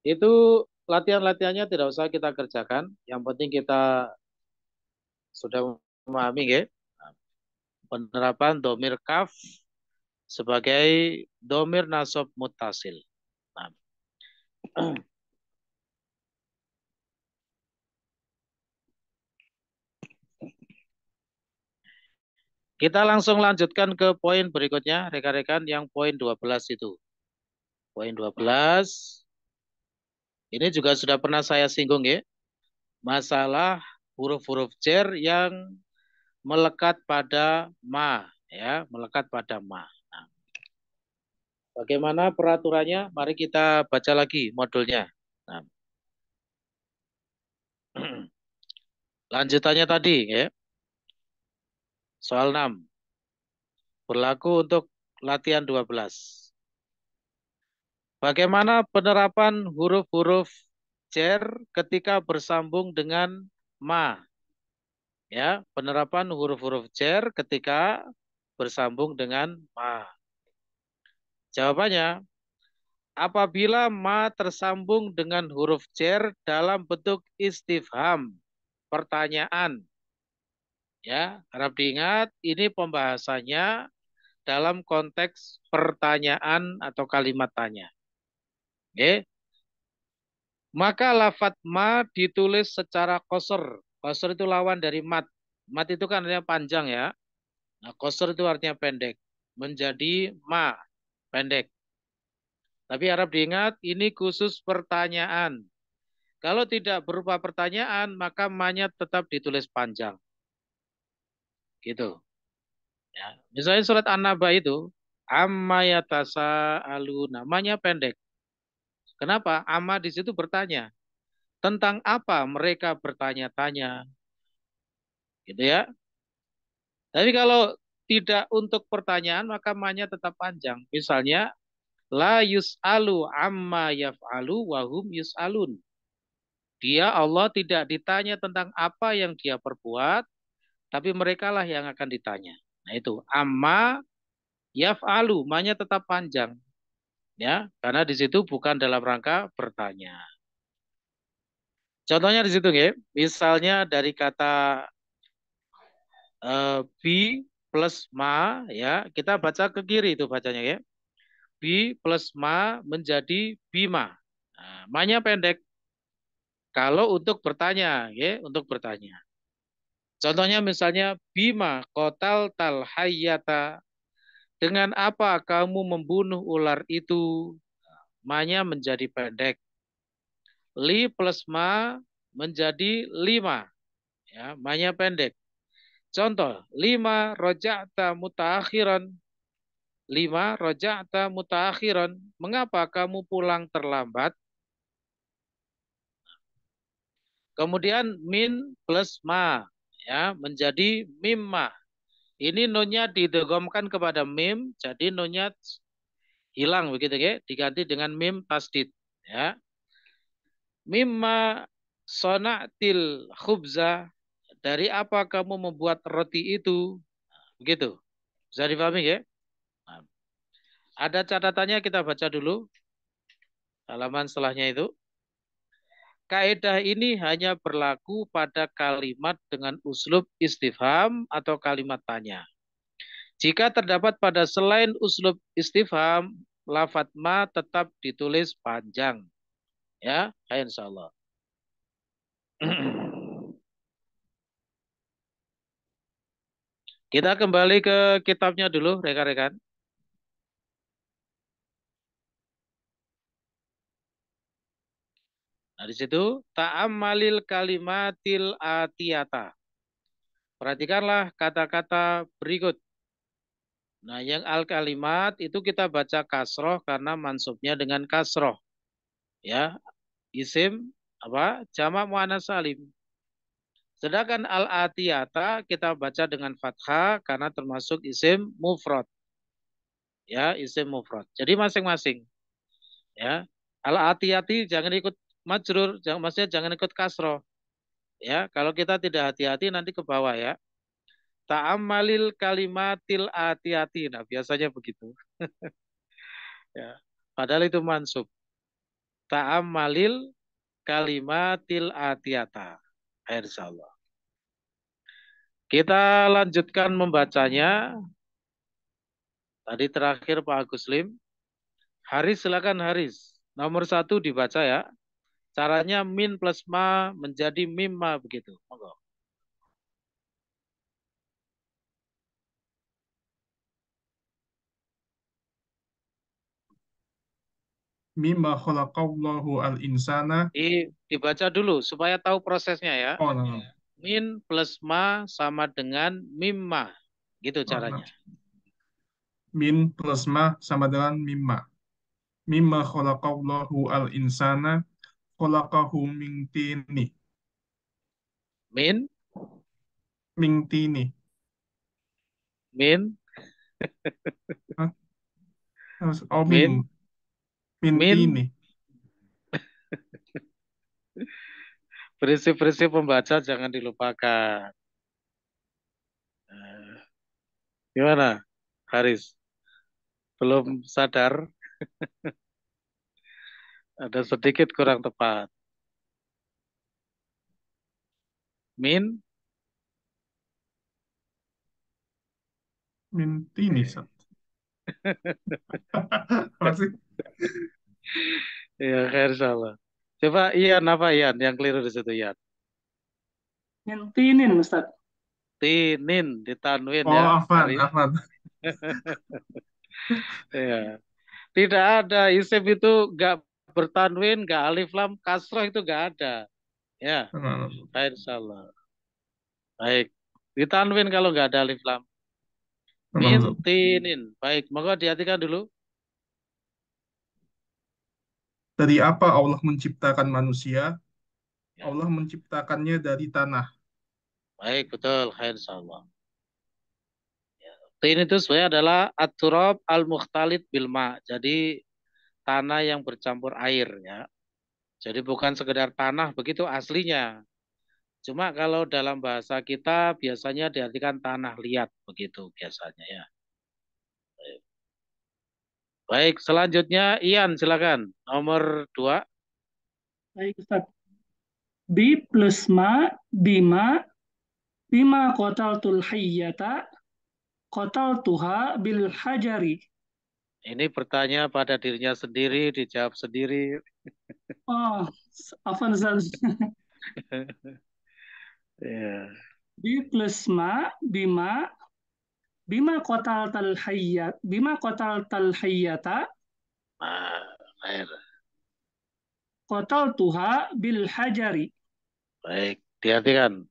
Itu latihan-latihannya tidak usah kita kerjakan. Yang penting kita sudah memahami ya. Penerapan domir kaf sebagai domir nasab muttasil. Nah. Kita langsung lanjutkan ke poin berikutnya, rekan-rekan, yang poin 12 itu. Poin 12, ini juga sudah pernah saya singgung ya. Masalah huruf-huruf jar yang melekat pada ma, ya, melekat pada ma. Nah, bagaimana peraturannya? Mari kita baca lagi modulnya. Nah, lanjutannya tadi ya. Soal 6. Berlaku untuk latihan 12. Bagaimana penerapan huruf-huruf jar ketika bersambung dengan ma? Ya, penerapan huruf-huruf jar ketika bersambung dengan ma. Jawabannya, apabila ma tersambung dengan huruf jar dalam bentuk istifham, pertanyaan. Ya, harap diingat ini pembahasannya dalam konteks pertanyaan atau kalimat tanya. Oke. Maka lafat ma ditulis secara qasr. Qasr itu lawan dari mat. Mat itu kan artinya panjang ya. Nah, qasr itu artinya pendek. Menjadi ma, pendek. Tapi harap diingat ini khusus pertanyaan. Kalau tidak berupa pertanyaan, maka ma-nya tetap ditulis panjang. Gitu. Ya. Misalnya surat An-Naba itu, amma yatasa'alu, namanya pendek. Kenapa? Amma di situ bertanya. Tentang apa mereka bertanya-tanya. Gitu ya. Tapi kalau tidak untuk pertanyaan, maka ma-nya tetap panjang. Misalnya, la yus'alu amma yaf'alu wahum yus'alun. Dia Allah tidak ditanya tentang apa yang dia perbuat, tapi merekalah yang akan ditanya. Nah itu, amma yaf'alu, ma-nya tetap panjang. Ya, karena di situ bukan dalam rangka bertanya. Contohnya di situ ya, misalnya dari kata bi plus ma, ya kita baca ke kiri itu bacanya ya. Bi plus ma menjadi bima. Nah, ma-nya pendek. Kalau untuk bertanya, ya untuk bertanya. Contohnya misalnya bima kotal tal hayyata. Dengan apa kamu membunuh ular itu? Ma-nya menjadi pendek. Li plus ma menjadi 5. Ya, ma-nya pendek. Contoh, 5 roja'ta mutaakhiran. 5 roja'ta mutaakhiran. Mengapa kamu pulang terlambat? Kemudian min plus ma, ya menjadi mimma. Ini nunnya didogomkan kepada mim, jadi nunnya hilang begitu ya, diganti dengan mim tasdid, ya. Mimma sona'til khubza, dari apa kamu membuat roti itu? Begitu. Bisa dipahami ya? Nah, ada catatannya, kita baca dulu halaman setelahnya itu. Kaidah ini hanya berlaku pada kalimat dengan uslub istifham atau kalimat tanya. Jika terdapat pada selain uslub istifham, lafadz ma tetap ditulis panjang. Ya, insyaallah. Kita kembali ke kitabnya dulu, rekan-rekan. Nah, di situ ta'ammalil kalimatil atiyata. Perhatikanlah kata-kata berikut. Nah, yang al-kalimat itu kita baca kasroh karena mansubnya dengan kasroh. Ya, isim apa? Jamak muannats salim. Sedangkan al-atiyata kita baca dengan fathah karena termasuk isim mufrad. Ya, isim mufrad. Jadi masing-masing. Ya. Al-atiyati jangan ikut majrur, maksudnya jangan ikut kasroh. Ya, kalau kita tidak hati-hati nanti ke bawah ya. Ta'ammalil kalimatil atiyati. Nah, biasanya begitu. Ya. Padahal itu mansub. Ta'ammalil kalimatil atiyata. Insyaallah. Kita lanjutkan membacanya. Tadi terakhir Pak Agus Lim. Haris, silakan Haris. Nomor 1 dibaca ya. Caranya min plus ma menjadi mimma begitu. Monggo. Mimma khalaqallahu al-insana. Dibaca dulu supaya tahu prosesnya ya. Oh, no. Min plus ma sama dengan mimma. Gitu Oh, caranya. Min plus ma sama dengan mimma. Mimma khalaqallahu al-insana khalaqahu min tini. Min Min tini. min Hah? Oh, min min min tini. prinsip-prinsip pembaca jangan dilupakan. Gimana, Haris? Belum sadar? Ada sedikit kurang tepat. Min tini, Sat. Masih. Ya, khair insyaallah. Coba Ian apa Ian yang keliru di situ Ian? Tinin, Ustaz. Tinin ditanwin Oh, ya. afan. Ya. Tidak ada isim itu nggak bertanwin, nggak alif lam kasroh itu nggak ada. Ya. Khair insyaallah. Baik. Ditanwin kalau nggak ada alif lam. Min tinin. Baik, maka diartikan dulu. Dari apa Allah menciptakan manusia? Allah menciptakannya dari tanah. Baik, betul. Khair insyaallah. Tin itu sebenarnya adalah at-turab al-mukhtalit bilma. Jadi tanah yang bercampur air ya. Jadi bukan sekedar tanah begitu aslinya. Cuma kalau dalam bahasa kita biasanya diartikan tanah liat begitu biasanya ya. Baik, selanjutnya Ian silakan. Nomor 2. Baik, Ustaz. Bi plus ma, bima qataltul hayyata, qataltuha bil hajari. Ini bertanya pada dirinya sendiri, dijawab sendiri. Oh, afan Ustaz. Ya. Bi plus ma, bima qataltal hayyata, Air. qataltuha bil hajari. Baik, diartikan.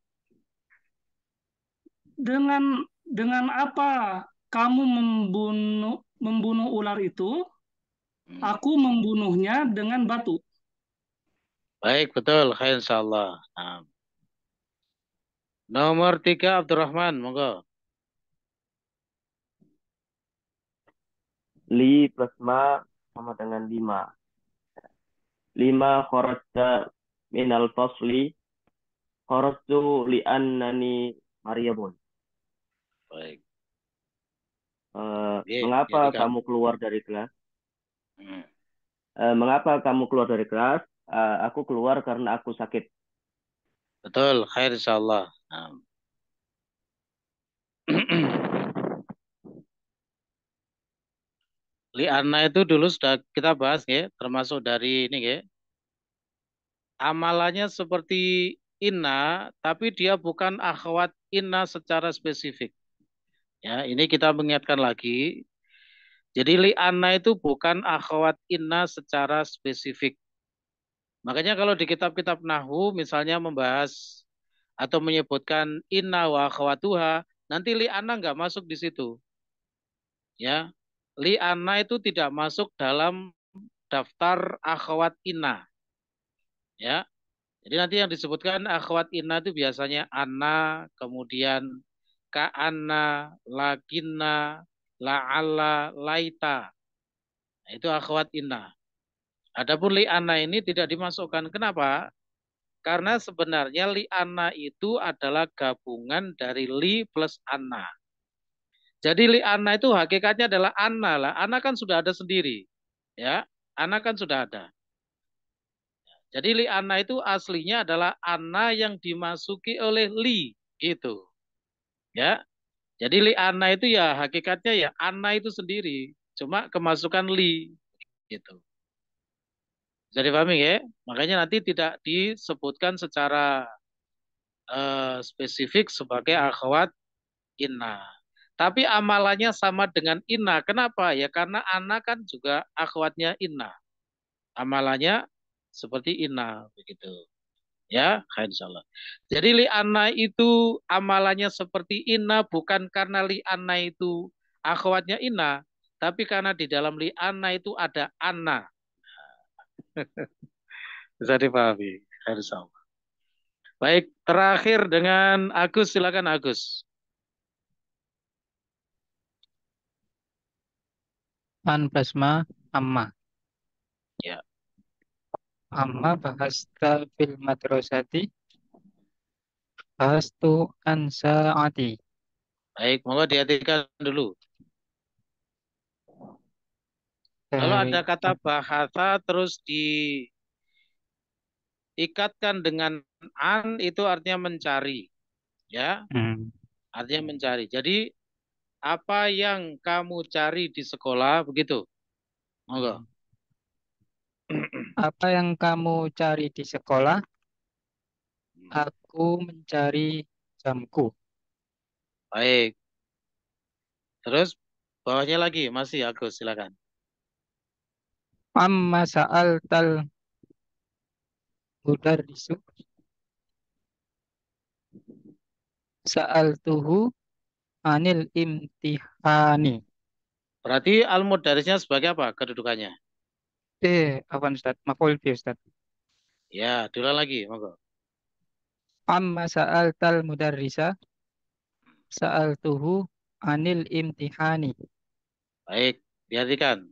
Dengan apa kamu membunuh ular itu? Aku membunuhnya dengan batu. Baik, betul. Khair insyaallah. Nah. Nomor 3 Abdurrahman, monggo. Li plus ma sama dengan 5. 5 kharajta minal fasli kharajtu li annani Maryamun. Baik. Mengapa kamu keluar dari kelas? Mengapa kamu keluar dari kelas? Aku keluar karena aku sakit. Betul, khair insyaallah. Li'anna itu dulu sudah kita bahas ya, termasuk dari ini ya. Amalannya seperti inna, tapi dia bukan akhwat inna secara spesifik. Ya, ini kita mengingatkan lagi. Jadi li'anna itu bukan akhwat inna secara spesifik. Makanya kalau di kitab-kitab nahwu misalnya membahas atau menyebutkan inna wa akhwatuha, nanti li'anna nggak masuk di situ. Ya, li'anna itu tidak masuk dalam daftar akhwat inna. Ya. Jadi nanti yang disebutkan akhwat inna itu biasanya anna, kemudian ka'anna, lakinna, la'alla, laita. Nah, itu akhwat inna. Adapun li'anna ini tidak dimasukkan. Kenapa? Karena sebenarnya li'anna itu adalah gabungan dari li plus anna. Jadi li'anna itu hakikatnya adalah anna lah. Anna kan sudah ada sendiri. Ya, anna kan sudah ada. Jadi li anna itu aslinya adalah anna yang dimasuki oleh li gitu. Ya. Jadi li anna itu ya hakikatnya ya anna itu sendiri, cuma kemasukan li gitu. Bisa dipahami ya? Makanya nanti tidak disebutkan secara spesifik sebagai akhwat inna. Tapi amalannya sama dengan inna. Kenapa? Ya karena anna kan juga akhwatnya inna. Amalannya seperti inna begitu. Ya, insyaallah. Jadi li'anna itu amalannya seperti inna bukan karena li'anna itu akhwatnya inna, tapi karena di dalam li'anna itu ada anna. Bisa dipahami. Insyaallah. Baik, terakhir dengan Agus, silakan Agus. An plasma amma. Ya. Amma bahasta fil madrasati bahastu an sa'ati. Baik, monggo diartikan dulu. Kalau ada kata bahasa terus diikatkan dengan an itu artinya mencari. Ya. Artinya mencari. Jadi apa yang kamu cari di sekolah begitu? Monggo. Apa yang kamu cari di sekolah? Aku mencari jamku. Baik. Terus bawahnya lagi masih Agus, silakan. Amma sa'al tal mudarrisu sa'altuhu anil imtihani. Berarti al-mudarrisnya sebagai apa kedudukannya? Apa Ustaz? Maf'ul bih Ustaz. Ya, diulang lagi, monggo. Amma sa'al tal mudarrisa sa'altuhu anil imtihani. Baik, diartikan.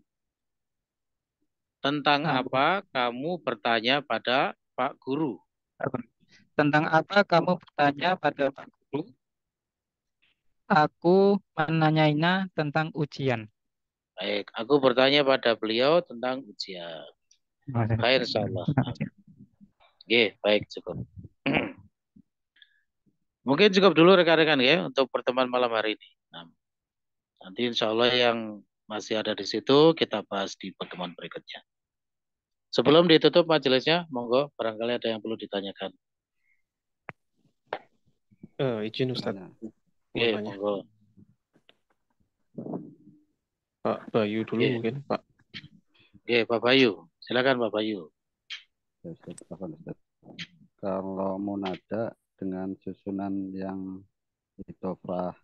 Tentang apa kamu bertanya pada Pak Guru? Tentang apa kamu bertanya pada Pak Guru? Aku menanyainya tentang ujian. Baik, aku bertanya pada beliau tentang ujian. Khair insyaallah. Oke, baik cukup. Mungkin cukup dulu rekan-rekan ya untuk pertemuan malam hari ini. Nah, nanti insyaallah yang masih ada di situ kita bahas di pertemuan berikutnya. Sebelum ditutup majelisnya, monggo barangkali ada yang perlu ditanyakan. Izin Ustaz. Oke, monggo. Pak Bayu dulu mungkin, Pak. Oke, Pak Bayu. Silakan Pak Bayu. Kalau munada dengan susunan yang idhofah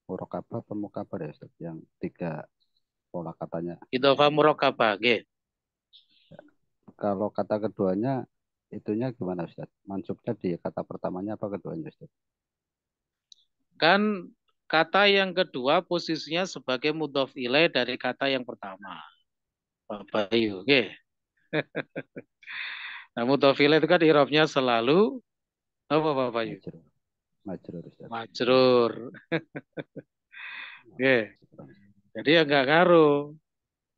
murokabah atau mukabah ya Ustaz, yang 3 pola katanya. Idhofah murokabah, nggih. Kalau kata keduanya itunya gimana Ustaz? Mansubnya di kata pertamanya apa keduanya Ustaz? Kan kata yang kedua posisinya sebagai mudhof ilaih dari kata yang pertama. Pak Bayu, oke. Nah, mudhof ilaih itu kan i'rabnya selalu apa Pak Bayu? Majrur Ustaz. Majrur. Oke. Jadi ya enggak ngaruh.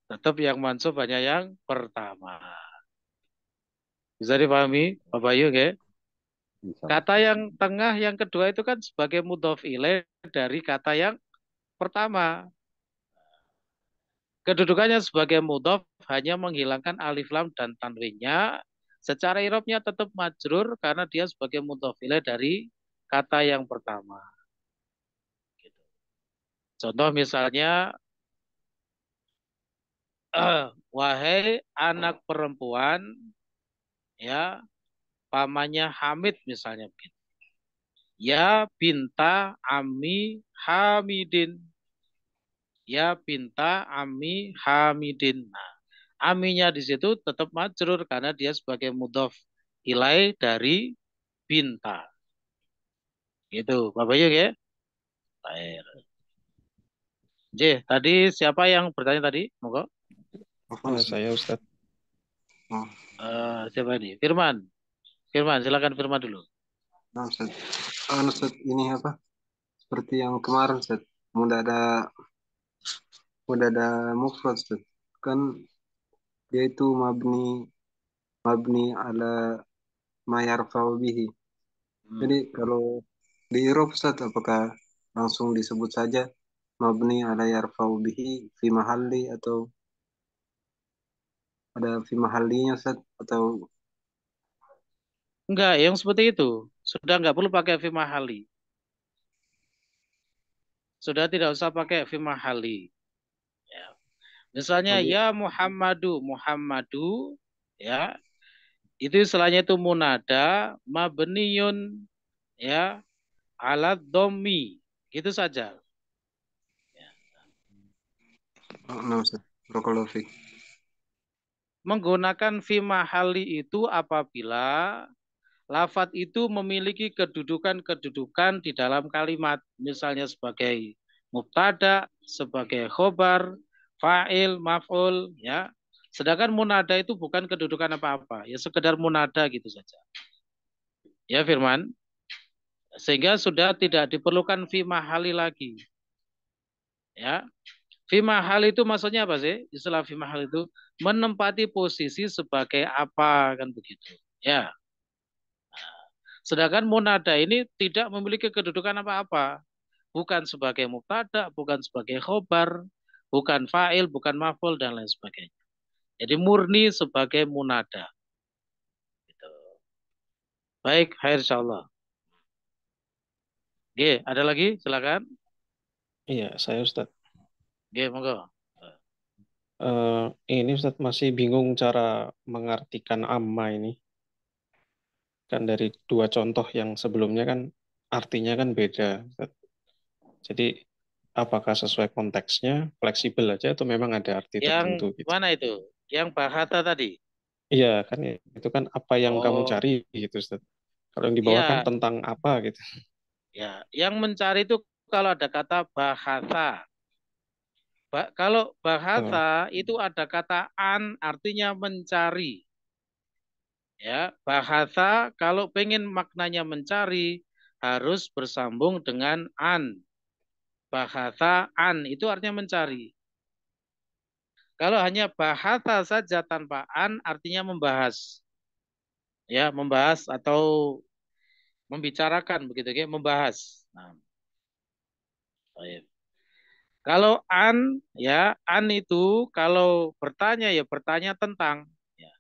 Tetap yang mansub hanya yang pertama. Bisa dipahami Pak Bayu, oke? Kata yang tengah yang kedua itu kan sebagai mudhof ilaih dari kata yang pertama. Kedudukannya sebagai mudhof hanya menghilangkan alif lam dan tanwinnya. Secara i'rabnya tetap majrur karena dia sebagai mudhof ilaih dari kata yang pertama. Gitu. Contoh misalnya wahai anak perempuan ya pamannya Hamid misalnya begitu. Ya binta Ami Hamidin. Ya binta Ami Hamidin. Nah, aminya di situ tetap majrur karena dia sebagai mudhof ilaih dari binta. Gitu, Bapak Bayu ya. Baik. Tadi siapa yang bertanya tadi? Monggo. Saya Ustaz. Siapa ini? Firman. Firman, silakan Firman dulu. Nah, Ustaz. Ustaz, ini apa? Seperti yang kemarin, Ustaz. Udah ada mufrad, Ustaz. Kan dia itu mabni ala ma yarfa'u bihi. Jadi kalau di i'rab, Ustaz, apakah langsung disebut saja mabni ala yarfa'u bihi fi mahalli atau ada fi mahallinya, Ustaz, atau enggak, yang seperti itu. Sudah enggak perlu pakai fi mahali. Sudah tidak usah pakai fi mahali. Ya. Misalnya Oke. ya Muhammadu, Muhammadu, ya itu istilahnya itu munada mabniyun ya ala dhammi, gitu saja. Nah, Ustaz. Barakallahu fiik. Menggunakan fi mahali itu apabila lafadz itu memiliki kedudukan-kedudukan di dalam kalimat, misalnya sebagai mubtada, sebagai khobar, fa'il, maf'ul, ya. Sedangkan munada itu bukan kedudukan apa-apa, ya sekedar munada gitu saja. Ya Firman, sehingga sudah tidak diperlukan fi mahali lagi. Ya. Fi mahal itu maksudnya apa sih? Istilah fi mahal itu menempati posisi sebagai apa, kan begitu. Ya. Sedangkan munada ini tidak memiliki kedudukan apa-apa. Bukan sebagai mubtada, bukan sebagai khobar, bukan fa'il, bukan maf'ul, dan lain sebagainya. Jadi murni sebagai munada. Gitu. Baik, khair insyaallah. Oke, ada lagi? Silakan. Iya, saya Ustadz. Oke, monggo. Ini Ustadz masih bingung cara mengartikan amma ini. Kan dari dua contoh yang sebelumnya kan artinya kan beda, Ustadz. Jadi apakah sesuai konteksnya, fleksibel aja atau memang ada arti tertentu Yang gitu? mana itu? Yang bahata tadi? Iya, kan itu kan apa yang kamu Oh, cari gitu, Ustadz. Kalau yang di bawah kan iya. tentang apa gitu. Ya, yang mencari itu kalau ada kata bahasa. Kalau bahasa itu ada kata an, artinya mencari. Ya, bahasa kalau pengen maknanya mencari harus bersambung dengan an. Bahasa an itu artinya mencari. Kalau hanya bahasa saja tanpa an artinya membahas. Ya, membahas atau membicarakan begitu ya, membahas. Nah, baik. Kalau an ya, an itu kalau bertanya ya bertanya tentang. Ya.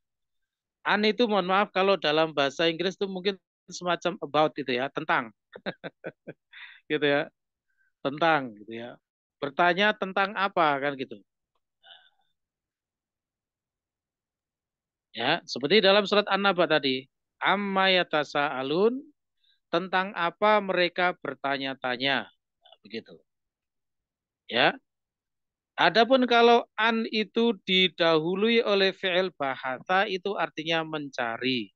An itu mohon maaf kalau dalam bahasa Inggris itu mungkin semacam about itu ya, tentang. Gitu ya. Tentang gitu ya. Bertanya tentang apa kan gitu. Ya, seperti dalam surat An-Naba tadi. Amma yatasaalun, tentang apa mereka bertanya-tanya. Nah, begitu. Ya. Adapun kalau an itu didahului oleh fi'il bahasa itu artinya mencari.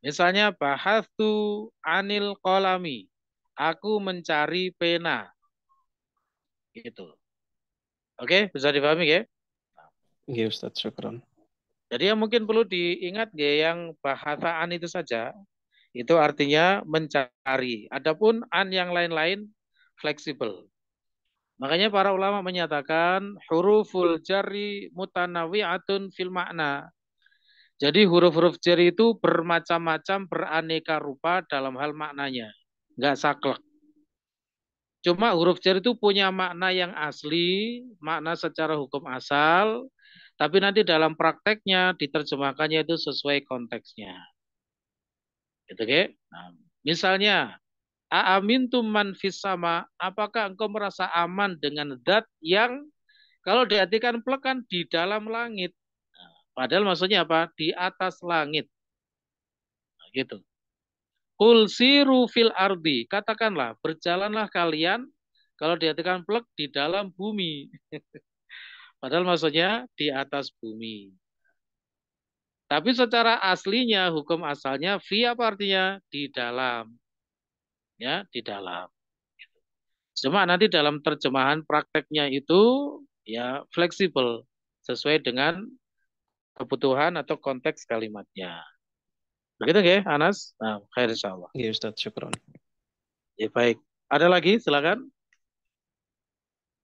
Misalnya bahatsu anil qalami. Aku mencari pena. Gitu. Oke, bisa dipahami ya? Iya Ustadz, syukran. Jadi yang mungkin perlu diingat ya yang bahasa an itu saja. Itu artinya mencari. Adapun an yang lain-lain fleksibel. Makanya para ulama menyatakan huruful jarri mutanawi'atun fil makna. Jadi huruf-huruf jar itu bermacam-macam, beraneka rupa dalam hal maknanya. Nggak saklek. Cuma huruf jar itu punya makna yang asli, makna secara hukum asal, tapi nanti dalam prakteknya diterjemahkannya itu sesuai konteksnya. Gitu ya. Nah, misalnya Aamintum man fis sama, apakah engkau merasa aman dengan zat yang kalau diartikan pelekan di dalam langit. Padahal maksudnya apa? Di atas langit. Nah, gitu. Qul siru fil ardi, katakanlah berjalanlah kalian kalau diartikan plek di dalam bumi. Padahal maksudnya di atas bumi. Tapi secara aslinya hukum asalnya fi apa artinya? Di dalam. Ya, di dalam. Cuma nanti dalam terjemahan prakteknya itu ya fleksibel sesuai dengan kebutuhan atau konteks kalimatnya. Begitu ya, Anas? Nah, khair insyaallah. Iya Ustadz, syukran. Ya, baik. Ada lagi? Silakan.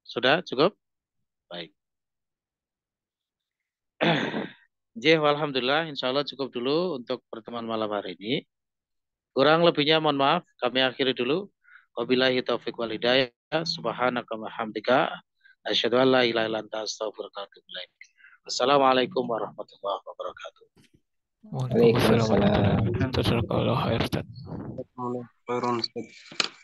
Sudah cukup? Baik. Alhamdulillah, insyaallah cukup dulu untuk pertemuan malam hari ini. Kurang lebihnya mohon maaf, kami akhiri dulu. Wabillahi taufiq wal hidayah. Subhanaka wa hamdika asyhadu an la ilaha illa anta astaghfiruka wa atubu ilaik. Wassalamualaikum warahmatullahi wabarakatuh. Waalaikumsalam warahmatullahi wabarakatuh. Waalaikumsalam.